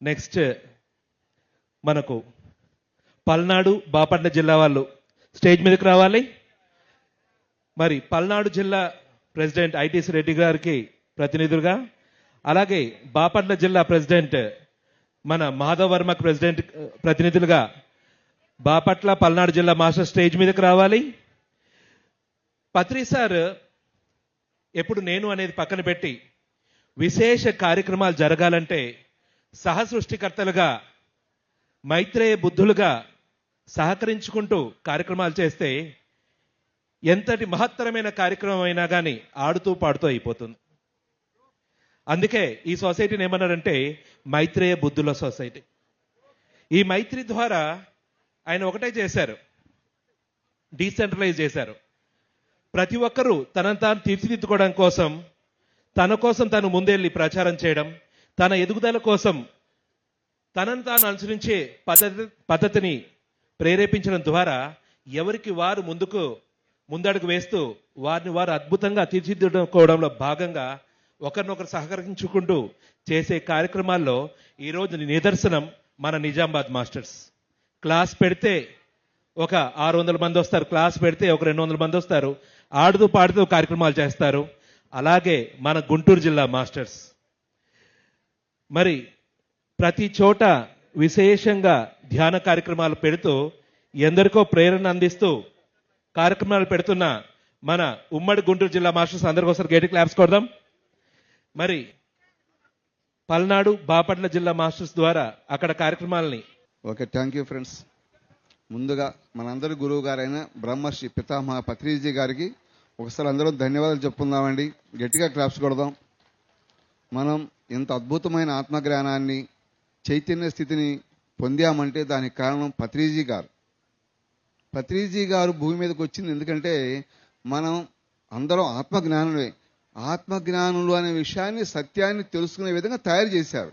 Next మనకు పల్నాడు బాపట్ల జిల్లా వాళ్ళు స్టేజ్ మీదకి రావాలి. మరి పల్నాడు జిల్లా ప్రెసిడెంట్ ఐటీసీ రెడ్డి గారికి ప్రతినిధులుగా, అలాగే బాపట్ల జిల్లా ప్రెసిడెంట్ మన మాధవ్ వర్మకు ప్రెసిడెంట్ ప్రతినిధులుగా బాపట్ల పల్నాడు జిల్లా మాస్టర్ స్టేజ్ మీదకి రావాలి. పత్రి సార్ ఎప్పుడు నేను అనేది పక్కన పెట్టి విశేష కార్యక్రమాలు జరగాలంటే సహసృష్టికర్తలుగా మైత్రేయ బుద్ధులుగా సహకరించుకుంటూ కార్యక్రమాలు చేస్తే ఎంతటి మహత్తరమైన కార్యక్రమం అయినా కానీ ఆడుతూ పాడుతూ అయిపోతుంది. అందుకే ఈ సొసైటీని ఏమన్నారంటే మైత్రేయ బుద్ధుల సొసైటీ. ఈ మైత్రి ద్వారా ఆయన ఒకటే చేశారు, డీసెంట్రలైజ్ చేశారు. ప్రతి ఒక్కరూ తనను తాను తీర్చిదిద్దుకోవడం కోసం, తన కోసం తను ముందెళ్ళి ప్రచారం చేయడం, తన ఎదుగుదల కోసం తనను తాను అనుసరించే పద్ధతిని ప్రేరేపించడం ద్వారా ఎవరికి వారు ముందడుగు వేస్తూ వారిని వారు అద్భుతంగా తీర్చిదిద్దుకోవడంలో భాగంగా ఒకరినొకరు సహకరించుకుంటూ చేసే కార్యక్రమాల్లో ఈరోజు నిదర్శనం మన నిజామాబాద్ మాస్టర్స్. క్లాస్ పెడితే ఒక 600 మంది వస్తారు, క్లాస్ పెడితే ఒక 200 మంది వస్తారు, ఆడుతూ పాడుతూ కార్యక్రమాలు చేస్తారు. అలాగే మన గుంటూరు జిల్లా మాస్టర్స్ మరి ప్రతి చోట విశేషంగా ధ్యాన కార్యక్రమాలు పెడుతూ ఎందరికో ప్రేరణ అందిస్తూ కార్యక్రమాలు పెడుతున్న మన ఉమ్మడి గుంటూరు జిల్లా మాస్టర్స్ అందరికోసం గేటి క్లాప్స్ కొడదాం. మరి పల్నాడు బాపట్ల జిల్లా మాస్టర్స్ ద్వారా అక్కడ కార్యక్రమాలని. Okay, thank you friends. ముందుగా మనందరి గురువు గారైన బ్రహ్మర్షి పితామహ పత్రిజీ గారికి ఒకసారి అందరూ ధన్యవాదాలు చెప్పుకుందామండి. గట్టిగా క్లాప్స్ కొడదాం. మనం ఇంత అద్భుతమైన ఆత్మజ్ఞానాన్ని, చైతన్య స్థితిని పొందామంటే దానికి కారణం పత్రిజీ గారు. పత్రిజీ గారు భూమి మీదకి వచ్చింది ఎందుకంటే మనం అందరం ఆత్మజ్ఞానులే. ఆత్మజ్ఞానులు అనే విషయాన్ని, సత్యాన్ని తెలుసుకునే విధంగా తయారు చేశారు.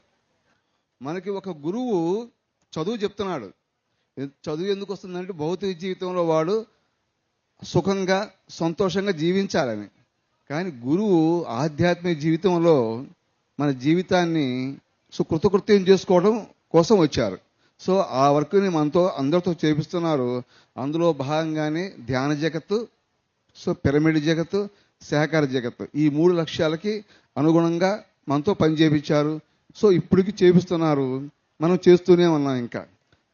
మనకి ఒక గురువు చదువు చెప్తున్నాడు. చదువు ఎందుకు వస్తుందంటే భౌతిక జీవితంలో వాడు సుఖంగా సంతోషంగా జీవించాలని. కానీ గురువు ఆధ్యాత్మిక జీవితంలో మన జీవితాన్ని కృతకృత్యం చేసుకోవడం కోసం వచ్చారు. సో ఆ వర్క్ని మనతో అందరితో చేపిస్తున్నారు. అందులో భాగంగానే ధ్యాన జగత్తు, పిరమిడ్ జగత్తు, సహకార జగత్తు, ఈ 3 లక్ష్యాలకి అనుగుణంగా మనతో పని చేయించారు. సో ఇప్పటికి చేపిస్తున్నారు, మనం చేస్తూనే ఉన్నాం ఇంకా.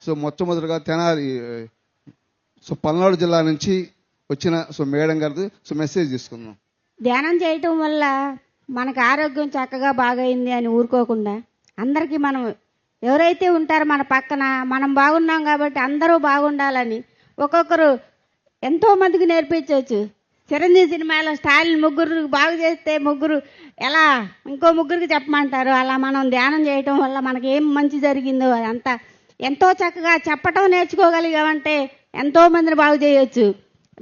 సో మొట్టమొదటిగా తెనాలి పల్నాడు జిల్లా నుంచి వచ్చిన మేడం గారిది మెసేజ్ తీసుకుందాం. ధ్యానం చేయటం వల్ల మనకు ఆరోగ్యం చక్కగా బాగైంది అని ఊరుకోకుండా అందరికీ మనం ఎవరైతే ఉంటారో మన పక్కన మనం బాగున్నాం కాబట్టి అందరూ బాగుండాలని ఒక్కొక్కరు ఎంతో మందికి నేర్పించవచ్చు. చిరంజీవి సినిమాలో స్టాలిన్ ముగ్గురు బాగు చేస్తే ముగ్గురు ఎలా ఇంకో ముగ్గురికి చెప్పమంటారు. అలా మనం ధ్యానం చేయటం వల్ల మనకి ఏం మంచి జరిగిందో అదంతా ఎంతో చక్కగా చెప్పటం నేర్చుకోగలిగామంటే ఎంతో మందిని బాగు చేయొచ్చు.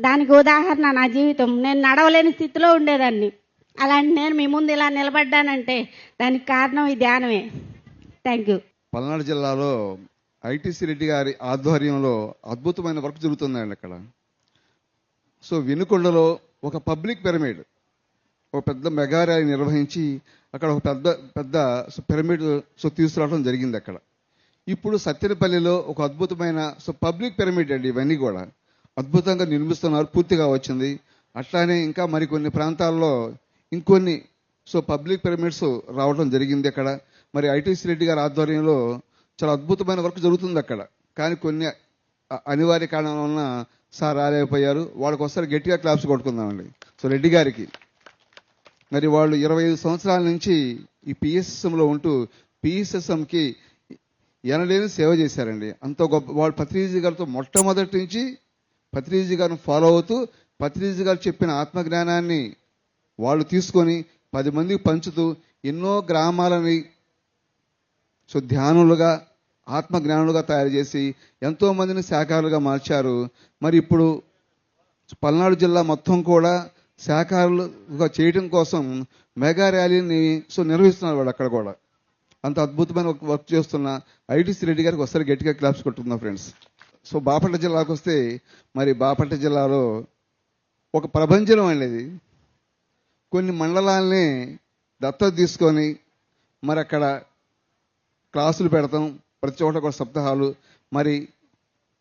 దానికి ఉదాహరణ నా జీవితం. నేను నడవలేని స్థితిలో ఉండేదాన్ని. అలాంటి నేను మీ ముందు ఇలా నిలబడ్డానంటే దానికి కారణం ఈ ధ్యానమే. Thank you. పల్నాడు జిల్లాలో ఐటీసీ రెడ్డి గారి ఆధ్వర్యంలో అద్భుతమైన వర్క్ జరుగుతుందండి అక్కడ. సో వినుకొండలో ఒక పబ్లిక్ పిరమిడ్, ఒక పెద్ద మెగా ర్యాలీ నిర్వహించి అక్కడ ఒక పెద్ద పిరమిడ్ తీసుకురావడం జరిగింది అక్కడ. ఇప్పుడు సత్తెనపల్లిలో ఒక అద్భుతమైన పబ్లిక్ పిరమిడ్ అండి. ఇవన్నీ కూడా అద్భుతంగా నిర్మిస్తున్నారు, పూర్తిగా వచ్చింది. అట్లానే ఇంకా మరికొన్ని ప్రాంతాల్లో ఇంకొన్ని పబ్లిక్ పిరమిడ్స్ రావడం జరిగింది అక్కడ. మరి ఐటీసీ రెడ్డి గారి ఆధ్వర్యంలో చాలా అద్భుతమైన వర్క్ జరుగుతుంది అక్కడ. కానీ కొన్ని అనివార్య కారణాల వలన సార్ రాలేకపోయారు. వాళ్ళకి ఒకసారి గట్టిగా క్లాప్స్ కొట్టుకుందామండి. రెడ్డి గారికి మరి వాళ్ళు 25 సంవత్సరాల నుంచి ఈ పిఎస్ఎస్ఎంలో ఉంటూ పిఎస్ఎస్ఎంకి ఎనలేని సేవ చేశారండి. అంత గొప్ప వాళ్ళు. పత్రిజీ గారితో మొట్టమొదటి నుంచి పత్రిజీ గారిని ఫాలో అవుతూ పత్రిజీ గారు చెప్పిన ఆత్మజ్ఞానాన్ని వాళ్ళు తీసుకొని 10 మందికి పంచుతూ ఎన్నో గ్రామాలని ధ్యానులుగా, ఆత్మజ్ఞానులుగా తయారు చేసి ఎంతో మందిని శాఖాలుగా మార్చారు. మరి ఇప్పుడు పల్నాడు జిల్లా మొత్తం కూడా శాఖాలుగా చేయడం కోసం మెగా ర్యాలీని నిర్వహిస్తున్నారు వాళ్ళు అక్కడ కూడా. అంత అద్భుతమైన వర్క్ చేస్తున్న ఐటీసీ రెడ్డి గారికి ఒకసారి గట్టిగా క్లాప్స్ కొట్టుకుందాం ఫ్రెండ్స్. బాపట్ల జిల్లాకు వస్తే మరి బాపట్ల జిల్లాలో ఒక ప్రభంజనం అనేది కొన్ని మండలాల్ని దత్తత తీసుకొని మరి అక్కడ క్లాసులు పెడతాం, ప్రతి చోట కూడా సప్తాహాలు. మరి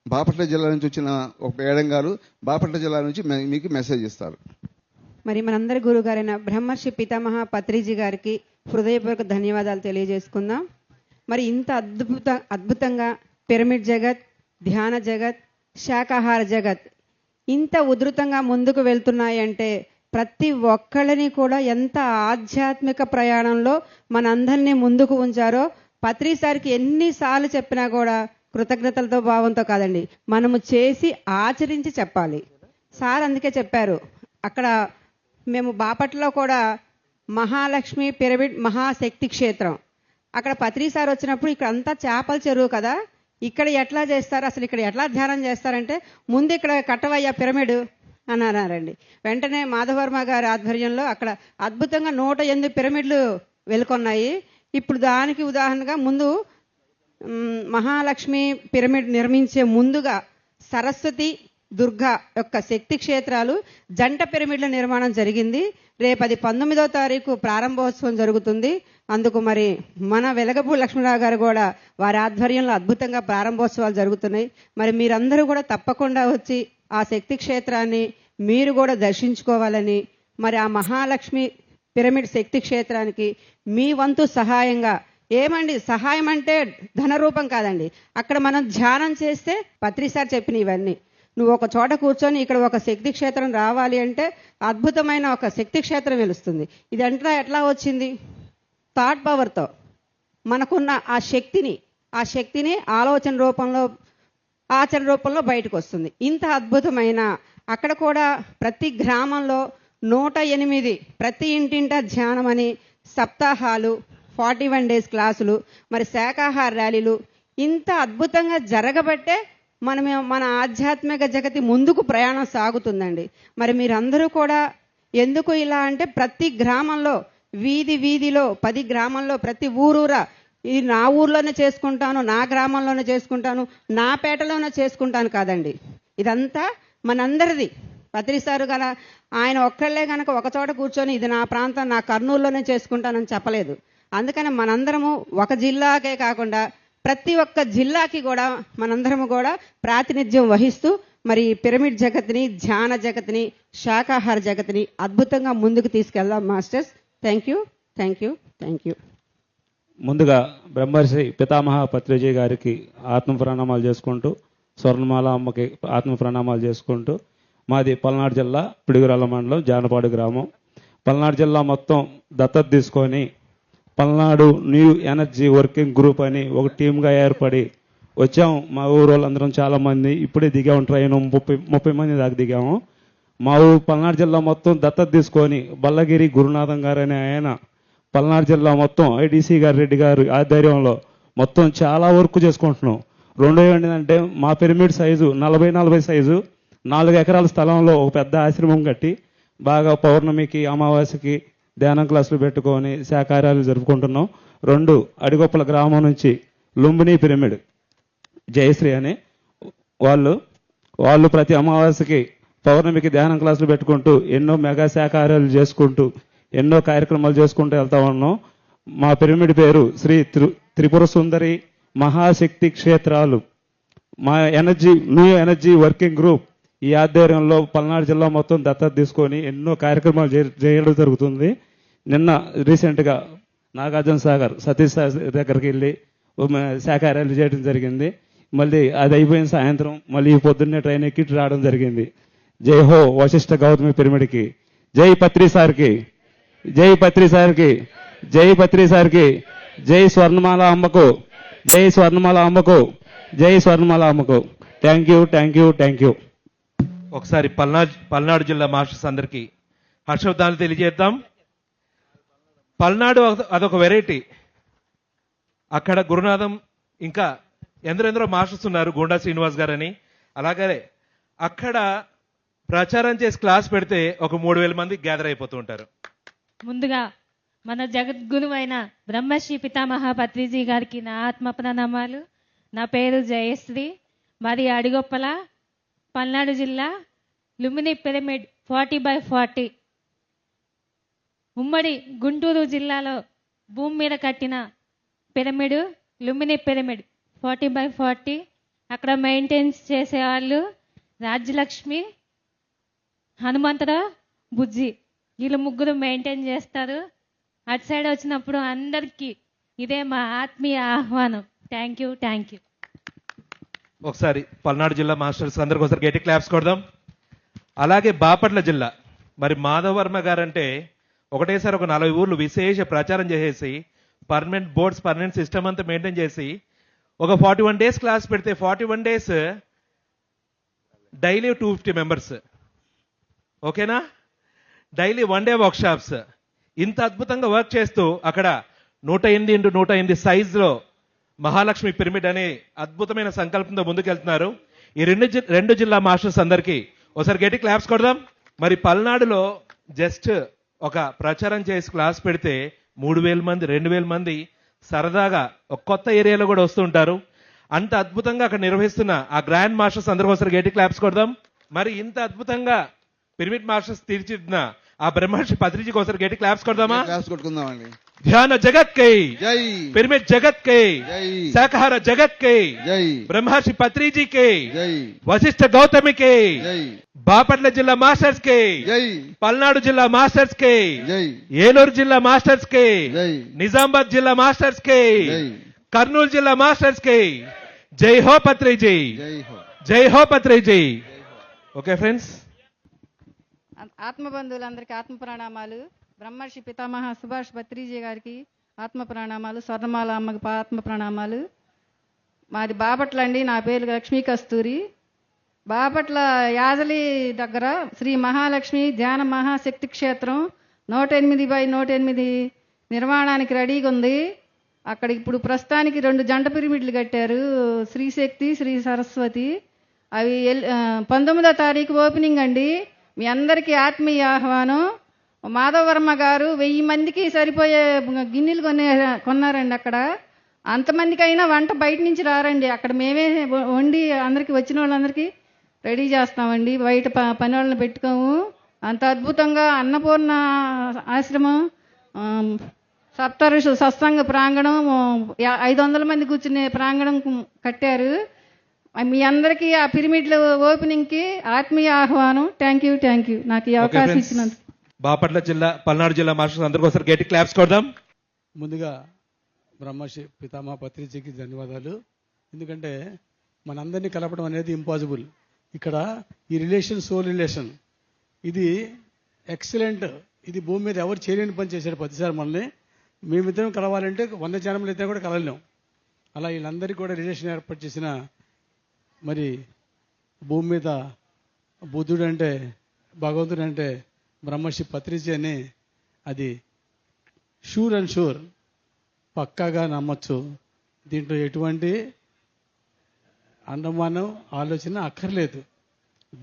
బాపట్ల జిల్లా నుంచి వచ్చిన ఒక మేడం గారు బాపట్ల జిల్లా నుంచి మీకు మెసేజ్ ఇస్తారు. మరి మనందరి గురువు గారైన బ్రహ్మర్షి పితామహ పత్రిజీ గారికి హృదయపూర్వక ధన్యవాదాలు తెలియజేసుకుందాం. మరి ఇంత అద్భుతంగా పిరమిడ్ జగత్, ధ్యాన జగత్, శాకాహార జగత్ ఇంత ఉధృతంగా ముందుకు వెళ్తున్నాయంటే ప్రతి ఒక్కళ్ళని కూడా ఎంత ఆధ్యాత్మిక ప్రయాణంలో మనందరినీ ముందుకు ఉంచారో పత్రి సార్కి ఎన్నిసార్లు చెప్పినా కూడా కృతజ్ఞతలతో భావంతో కాదండి, మనము చేసి ఆచరించి చెప్పాలి. సార్ అందుకే చెప్పారు, అక్కడ మేము బాపట్లలో కూడా మహాలక్ష్మి పిరమిడ్ మహాశక్తి క్షేత్రం, అక్కడ పత్రి సార్ వచ్చినప్పుడు ఇక్కడ అంతా చేపల చెరువు కదా, ఇక్కడ ఎట్లా చేస్తారు, అసలు ఇక్కడ ఎట్లా ధ్యానం చేస్తారంటే ముందు ఇక్కడ కట్టవయ్యా పిరమిడ్ అని అన్నారండి. వెంటనే మాధవర్మ గారి ఆధ్వర్యంలో అక్కడ అద్భుతంగా 108 పిరమిడ్లు వెలుకొన్నాయి. ఇప్పుడు దానికి ఉదాహరణగా ముందు మహాలక్ష్మి పిరమిడ్ నిర్మించే ముందుగా సరస్వతి దుర్గా యొక్క శక్తి క్షేత్రాలు జంట పిరమిడ్ల నిర్మాణం జరిగింది. రేపు అది 19వ తారీఖు ప్రారంభోత్సవం జరుగుతుంది. అందుకు మరి మన వెలగపూడి లక్ష్మీరావు గారు కూడా వారి ఆధ్వర్యంలో అద్భుతంగా ప్రారంభోత్సవాలు జరుగుతున్నాయి. మరి మీరందరూ కూడా తప్పకుండా వచ్చి ఆ శక్తి క్షేత్రాన్ని మీరు కూడా దర్శించుకోవాలని, మరి ఆ మహాలక్ష్మి పిరమిడ్ శక్తి క్షేత్రానికి మీ వంతు సహాయంగా, ఏమండి సహాయం అంటే ధన రూపం కాదండి, అక్కడ మనం ధ్యానం చేస్తే పత్రి సార్ చెప్పిన ఇవన్నీ, నువ్వు ఒక చోట కూర్చొని ఇక్కడ ఒక శక్తి క్షేత్రం రావాలి అంటే అద్భుతమైన ఒక శక్తి క్షేత్రం వెలుస్తుంది. ఇదంతా ఎట్లా వచ్చింది? థాట్ పవర్తో మనకున్న ఆ శక్తిని ఆలోచన రూపంలో ఆచరణ రూపంలో బయటకు వస్తుంది. ఇంత అద్భుతమైన అక్కడ కూడా ప్రతి గ్రామంలో 108 ప్రతి ఇంటింటా ధ్యానం అని సప్తాహాలు, 41 days క్లాసులు, మరి శాకాహార ర్యాలీలు ఇంత అద్భుతంగా జరగబట్టే మన ఆధ్యాత్మిక జగతి ముందుకు ప్రయాణం సాగుతుందండి. మరి మీరందరూ కూడా ఎందుకు ఇలా అంటే ప్రతి గ్రామంలో వీధిలో 10 గ్రామంలో ప్రతి ఊరూరా ఇది నా ఊర్లోనే చేసుకుంటాను, నా గ్రామంలోనే చేసుకుంటాను, నా పేటలోనే చేసుకుంటాను కాదండి, ఇదంతా మనందరిది. పత్రి సారు గల ఆయన ఒక్కళ్ళే కనుక ఒక చోట కూర్చొని ఇది నా ప్రాంతం, నా కర్నూలులోనే చేసుకుంటానని చెప్పలేదు. అందుకని మనందరము ఒక జిల్లాకే కాకుండా ప్రతి ఒక్క జిల్లాకి కూడా మనందరము కూడా ప్రాతినిధ్యం వహిస్తూ మరి పిరమిడ్ జగత్ని, ధ్యాన జగత్ని, శాకాహార జగత్ని అద్భుతంగా ముందుకు తీసుకెళ్దాం మాస్టర్స్. Thank you. ముందుగా బ్రహ్మర్షి పితామహ పత్రిజీ గారికి ఆత్మ ప్రణామాలు చేసుకుంటూ, స్వర్ణమాల అమ్మకి ఆత్మ ప్రణామాలు చేసుకుంటూ, మాది పల్నాడు జిల్లా పిడుగురాళ్ళ మండలం జానపాడు గ్రామం. పల్నాడు జిల్లా మొత్తం దత్తత తీసుకొని Palnadu new energy working group అని ఒక టీమ్గా ఏర్పడి వచ్చాము. మా ఊరు వాళ్ళందరం చాలామంది ఇప్పుడే దిగాము, ట్రైన్ 30 మంది దాకా దిగాము. మా ఊరు పల్నాడు జిల్లా మొత్తం దత్తత తీసుకొని బల్లగిరి గురునాథం గారు అనే ఆయన పల్నాడు జిల్లా మొత్తం ఐడిసి గారు రెడ్డి గారు ఆధ్వర్యంలో మొత్తం చాలా వర్క్ చేసుకుంటున్నాం. రెండో ఏంటంటే మా పిరమిడ్ సైజు 40 సైజు 4 ఎకరాల స్థలంలో ఒక పెద్ద ఆశ్రమం కట్టి బాగా పౌర్ణమికి అమావాస్యకి ధ్యానం క్లాసులు పెట్టుకొని శాకార్యాలు జరుపుకుంటున్నాం. 2 అడిగొప్పల గ్రామం నుంచి లుంబిని పిరమిడ్ జయశ్రీ అని వాళ్ళు ప్రతి అమావాస్యకి పౌర్ణమికి ధ్యానం క్లాసులు పెట్టుకుంటూ ఎన్నో మెగా శాకార్యాలు చేసుకుంటూ ఎన్నో కార్యక్రమాలు చేసుకుంటూ వెళ్తా ఉన్నాం. మా పిరమిడ్ పేరు శ్రీ త్రిపుర సుందరి మహాశక్తి క్షేత్రాలు. మా న్యూ ఎనర్జీ వర్కింగ్ గ్రూప్ ఈ ఆధ్వర్యంలో పల్నాడు జిల్లా మొత్తం దత్తత తీసుకొని ఎన్నో కార్యక్రమాలు చేయడం జరుగుతుంది. నిన్న రీసెంట్గా నాగార్జున సాగర్ సతీష్ దగ్గరికి వెళ్ళి శాకార్యాలు చేయడం జరిగింది. మళ్ళీ అది అయిపోయిన సాయంత్రం మళ్ళీ పొద్దున్నే ట్రైన్ ఎక్కి రావడం జరిగింది. జై హో వశిష్ఠ గౌతమి పిరమిడ్కి, జై పత్రి సార్కి, జై పత్రి సార్కి, జై పత్రి సార్కి, జై స్వర్ణమాల అమ్మకు, జై స్వర్ణమాల అమ్మకు, జై స్వర్ణమాల అమ్మకు. Thank you. ఒకసారి పల్నాడు జిల్లా మాస్టర్స్ అందరికీ హర్షోద్ధాలు తెలియజేద్దాం. పల్నాడు అదొక వెరైటీ. అక్కడ గురునాథం ఇంకా ఎందరెందరో మాస్టర్స్ ఉన్నారు, గోండా శ్రీనివాస్ గారని. అలాగే అక్కడ ప్రచారం చేసి క్లాస్ పెడితే ఒక 3000 మంది గ్యాదర్ అయిపోతూ ఉంటారు. ముందుగా మన జగద్గురువైన బ్రహ్మశ్రీ పితామహ పత్రిజీ గారికి నా ఆత్మ ప్రణామాలు. నా పేరు జయశ్రీ, మరి అడిగొప్పల, పల్నాడు జిల్లా, లుంబిని పిరమిడ్ 40/40 ఉమ్మడి గుంటూరు జిల్లాలో భూమి మీద కట్టిన పిరమిడ్ లుంబిని పిరమిడ్ 40/40 అక్కడ మెయింటైన్స్ చేసేవాళ్ళు రాజ్యలక్ష్మి, హనుమంతరావు, బుజ్జి, వీళ్ళు ముగ్గురు మెయింటైన్ చేస్తారు. అటు సైడ్ వచ్చినప్పుడు అందరికీ ఇదే మా ఆత్మీయ ఆహ్వానం. Thank you. ఒకసారి పల్నాడు జిల్లా మాస్టర్స్ అందరికి ఒకసారి గట్టి క్లాప్స్ కొడదాం. అలాగే బాపట్ల జిల్లా మరి మాధవర్మ గారంటే ఒకటేసారి ఒక 40 ఊర్లు విశేష ప్రచారం చేసేసి పర్మనెంట్ బోర్డ్స్ పర్మనెంట్ సిస్టమ్ అంతా మెయింటైన్ చేసి ఒక 41 days క్లాస్ పెడితే 41 days డైలీ 250 మెంబర్స్, ఓకేనా, డైలీ 1 day వర్క్షాప్స్, ఇంత అద్భుతంగా వర్క్ చేస్తూ అక్కడ 108x108 సైజులో మహాలక్ష్మి పిరమిడ్ అనే అద్భుతమైన సంకల్పంతో ముందుకెళ్తున్నారు. ఈ రెండు జిల్లా మాస్టర్స్ అందరికీ ఒకసారి గట్టి క్లాప్స్ కొడదాం. మరి పల్నాడులో జస్ట్ ఒక ప్రచారం చేసి క్లాస్ పెడితే 3000 మంది 2000 మంది సరదాగా ఒక కొత్త ఏరియాలో కూడా వస్తూ ఉంటారు. అంత అద్భుతంగా అక్కడ నిర్వహిస్తున్న ఆ గ్రాండ్ మాస్టర్స్ అందరూ ఒకసారి గట్టి క్లాప్స్ కొడదాం. మరి ఇంత అద్భుతంగా పిరమిడ్ మాస్టర్స్ తీర్చిదిద్దిన ఆ బ్రహ్మర్షి పత్రిజీకి ఒకసారి గట్టి క్లాప్స్ కొడదామా? క్లాస్ కొట్టుకుందామండి. ధ్యాన జగత్ కే జై, పిరమిడ్ జగత్ కే జై, శాకాహార జగత్ కే జై, బ్రహ్మర్షి పత్రిజీ కే జై, వశిష్ఠ గౌతమి కే జై, బాపట్ల జిల్లా మాస్టర్స్ కే జై, పల్నాడు జిల్లా మాస్టర్స్ కే జై, ఏలూరు జిల్లా మాస్టర్స్ కే జై, నిజామాబాద్ జిల్లా మాస్టర్స్ కే జై, కర్నూలు జిల్లా మాస్టర్స్ కే జై హో పత్రిజీ, జై హో. జై హో పత్రిజీ. ఓకే ఫ్రెండ్స్, ఆత్మబంధువులందరికీ ఆత్మ ప్రణామాలు. బ్రహ్మర్షి పితామహ సుభాష్ పత్రిజీ గారికి ఆత్మ ప్రణామాలు. స్వర్ణమాల అమ్మకి ఆత్మ ప్రణామాలు. మాది బాపట్ల అండి. నా పేరు లక్ష్మీ కస్తూరి. బాపట్ల యాజలి దగ్గర శ్రీ మహాలక్ష్మి ధ్యాన మహాశక్తి క్షేత్రం 108x108 నిర్మాణానికి రెడీగా ఉంది. అక్కడ ఇప్పుడు ప్రస్తుతానికి 2 జంట పిరమిడ్లు కట్టారు, శ్రీశక్తి, శ్రీ సరస్వతి. అవి 19వ తారీఖు ఓపెనింగ్ అండి. మీ అందరికీ ఆత్మీయ ఆహ్వానం. మాధవవర్మ గారు 1000 మందికి సరిపోయే గిన్నెలు కొన్నారండి. అక్కడ అంతమందికైనా వంట బయట నుంచి రారండి, అక్కడ మేమే వండి అందరికి వచ్చిన వాళ్ళందరికీ రెడీ చేస్తామండి. బయట పని వాళ్ళని పెట్టుకోము. అంత అద్భుతంగా అన్నపూర్ణ ఆశ్రమం, సప్తఋషి సత్సంగ ప్రాంగణం, 500 మంది కూర్చునే ప్రాంగణం కట్టారు. మీ అందరికీ ఆ పిరమిడ్ల ఓపెనింగ్కి ఆత్మీయ ఆహ్వానం. Thank you. నాకు ఈ అవకాశం ఇచ్చినందుకు. బాపట్ల జిల్లా పల్నాడు జిల్లా మాస్టర్స్ అందరికీ ఒకసారి గట్టి క్లాప్స్ కొడదాం. ముందుగా బ్రహ్మర్షి పితామహ పత్రిజీకి ధన్యవాదాలు. ఎందుకంటే మనందరినీ కలపడం అనేది ఇంపాసిబుల్. ఇక్కడ ఈ రిలేషన్ సోల్ రిలేషన్ ఇది ఎక్సలెంట్. ఇది భూమి మీద ఎవరు చేయలేని పని చేశారు. 10సారి మనల్ని మేమిద్దరం కలవాలంటే 100 జన్మలు అయితే కూడా కలవలేం. అలా వీళ్ళందరికీ కూడా రిలేషన్ ఏర్పాటు చేసిన మరి భూమి మీద బుద్ధుడు అంటే భగవంతుడు అంటే బ్రహ్మర్షి పత్రిజీ అని అది షూర్ అండ్ షూర్ పక్కాగా నమ్మచ్చు. దీంట్లో ఎటువంటి అనుమానం ఆలోచన అక్కర్లేదు.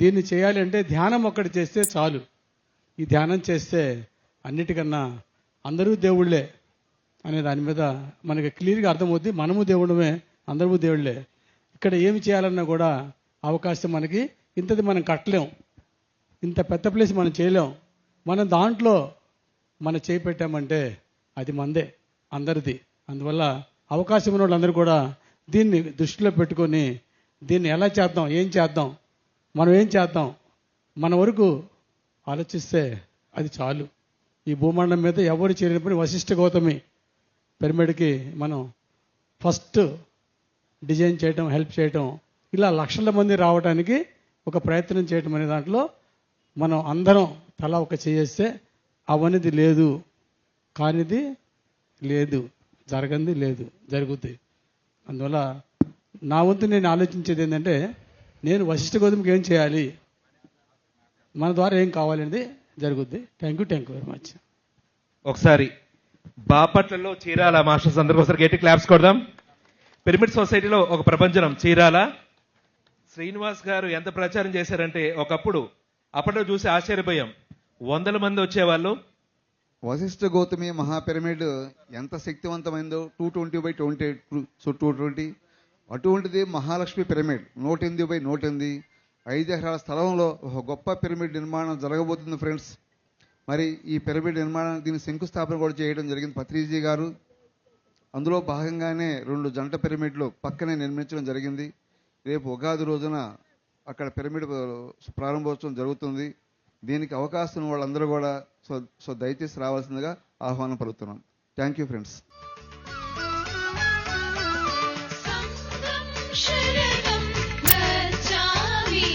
దీన్ని చేయాలి అంటే ధ్యానం ఒక్కటి చేస్తే చాలు. ఈ ధ్యానం చేస్తే అన్నిటికన్నా అందరూ దేవుళ్ళే అనే దాని మీద మనకి క్లియర్గా అర్థమవుద్ది. మనము దేవుడమే, అందరూ దేవుళ్ళే. ఇక్కడ ఏమి చేయాలన్నా కూడా అవకాశం మనకి ఇంతది మనం కట్టలేం, ఇంత పెద్ద ప్లేస్ మనం చేయలేం. మనం దాంట్లో మనం చేయి పెట్టామంటే అది మందే, అందరిది. అందువల్ల అవకాశం ఉన్న వాళ్ళందరూ కూడా దీన్ని దృష్టిలో పెట్టుకొని దీన్ని ఎలా చేద్దాం, ఏం చేద్దాం, మనం ఏం చేద్దాం, మన వరకు ఆలోచిస్తే అది చాలు. ఈ భూమండలం మీద ఎవరు చేయలేని పని వశిష్ఠ గౌతమి పిరమిడ్కి మనం ఫస్ట్ డిజైన్ చేయటం, హెల్ప్ చేయటం, ఇలా లక్షల మంది రావడానికి ఒక ప్రయత్నం చేయటం అనే దాంట్లో మనం అందరం తలా ఒక చేస్తే అవన్నది లేదు, కానిది లేదు, జరగంది లేదు, జరుగుద్ది. అందువల్ల నా వంతు నేను ఆలోచించేది ఏంటంటే నేను వశిష్ఠ గౌతమికి ఏం చేయాలి, మన ద్వారా ఏం కావాలనేది జరుగుద్ది. Thank you very much. ఒకసారి బాపట్లలో చీరాల మాస్టర్స్ అందరికీ ఒకసారి గట్టి క్లాప్స్ కొడదాం. పిరమిడ్ సొసైటీలో ఒక ప్రపంచం చీరాల శ్రీనివాస్ గారు ఎంత ప్రచారం చేశారంటే ఒకప్పుడు అప్పట్లో చూసి ఆశ్చర్యపోయాం. 100 మంది వచ్చేవాళ్ళు. వశిష్ఠ గౌతమి మహాపిరమిడ్ ఎంత శక్తివంతమైందో 220/20 అటువంటిది మహాలక్ష్మి పిరమిడ్ 108/108 5 ఎకరాల స్థలంలో ఒక గొప్ప పిరమిడ్ నిర్మాణం జరగబోతుంది ఫ్రెండ్స్. మరి ఈ పిరమిడ్ నిర్మాణం దీని శంకుస్థాపన కూడా చేయడం జరిగింది పత్రిజీ గారు. అందులో భాగంగానే 2 జంట పిరమిడ్లు పక్కనే నిర్మించడం జరిగింది. రేపు ఉగాది రోజున అక్కడ పిరమిడ్ ప్రారంభోత్సవం జరుగుతుంది. దీనికి అవకాశం వాళ్ళందరూ కూడా సో దయచేసి రావాల్సిందిగా ఆహ్వానం పలుకుతున్నాం. Thank you friends. శరణం గచ్ఛామి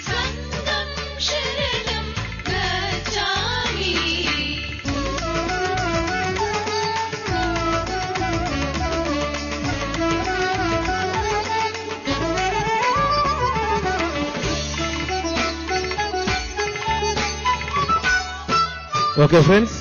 సంగం శరణం గచ్ఛామి. Okay friends,